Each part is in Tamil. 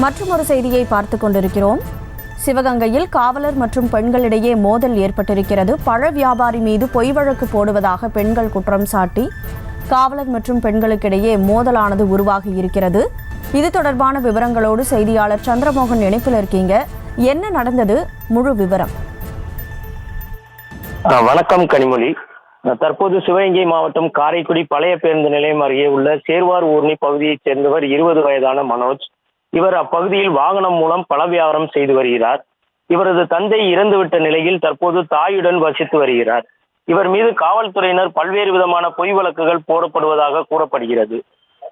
மற்றொரு செய்தியை பார்த்து கொண்டிருக்கிறோம். சிவகங்கையில் காவலர் மற்றும் பெண்களிடையே மோதல் ஏற்பட்டிருக்கிறது. பழ வியாபாரி மீது பொய் வழக்கு போடுவதாக பெண்கள் குற்றம் சாட்டி காவலர் மற்றும் பெண்களுக்கிடையே மோதலானது உருவாகி இருக்கிறது. இது தொடர்பான விவரங்களோடு செய்தியாளர் சந்திரமோகன் இணைப்பில் இருக்கீங்க. என்ன நடந்தது? முழு விவரம். வணக்கம் கனிமொழி. தற்போது சிவகங்கை மாவட்டம் காரைக்குடி பழைய பேருந்து நிலையம் அருகே உள்ள சேர்வார் ஊர்னி பகுதியைச் சேர்ந்தவர் 20 வயதான மனோஜ். இவர் அப்பகுதியில் வாகனம் மூலம் பழ வியாபாரம் செய்து வருகிறார். இவரது தந்தை இறந்துவிட்ட நிலையில் தற்போது தாயுடன் வசித்து வருகிறார். இவர் மீது காவல்துறையினர் பல்வேறு விதமான பொய் வழக்குகள் போடப்படுவதாக கூறப்படுகிறது.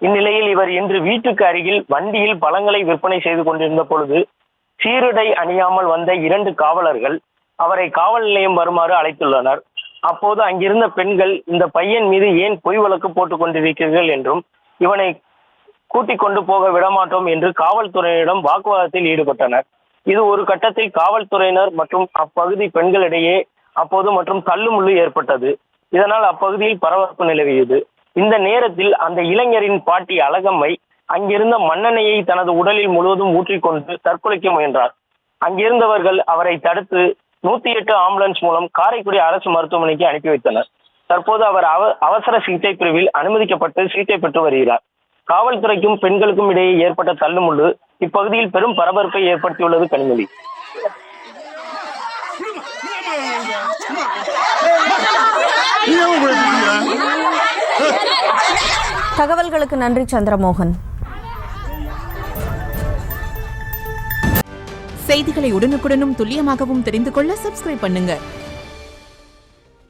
இந்நிலையில் இவர் இன்று வீட்டுக்கு அருகில் வண்டியில் பழங்களை விற்பனை செய்து கொண்டிருந்த பொழுது சீருடை அணியாமல் வந்த 2 காவலர்கள் அவரை காவல் நிலையம் வருமாறு அழைத்துள்ளனர். அப்போது அங்கிருந்த பெண்கள், இந்த பையன் மீது ஏன் பொய் வழக்கு போட்டுக் கொண்டிருக்கிறீர்கள் என்றும் இவனை கூட்டிக் கொண்டு போக விடமாட்டோம் என்று காவல்துறையினரிடம் வாக்குவாதத்தில் ஈடுபட்டனர். இது ஒரு கட்டத்தில் காவல்துறையினர் மற்றும் அப்பகுதி பெண்களிடையே அப்போது மற்றும் தள்ளுமுள்ளு ஏற்பட்டது. இதனால் அப்பகுதியில் பரபரப்பு நிலவியது. இந்த நேரத்தில் அந்த இளைஞரின் பாட்டி அழகம்மை அங்கிருந்த மண்ணெண்ணெயை தனது உடலில் முழுவதும் ஊற்றிக்கொண்டு தற்கொலைக்க முயன்றார். அங்கிருந்தவர்கள் அவரை தடுத்து 108 ஆம்புலன்ஸ் மூலம் காரைக்குடி அரசு மருத்துவமனைக்கு அனுப்பி வைத்தனர். தற்போது அவர் அவசர சிகிச்சை பிரிவில் அனுமதிக்கப்பட்டு சிகிச்சை பெற்று வருகிறார். காவல்துறைக்கும் பெண்களுக்கும் இடையே ஏற்பட்ட தள்ளுமுள்ளு இப்பகுதியில் பெரும் பரபரப்பை ஏற்படுத்தியுள்ளது. கனிமொழி, தகவல்களுக்கு நன்றி சந்திரமோகன். செய்திகளை உடனுக்குடனும் துல்லியமாகவும் தெரிந்து கொள்ள சப்ஸ்கிரைப் பண்ணுங்க.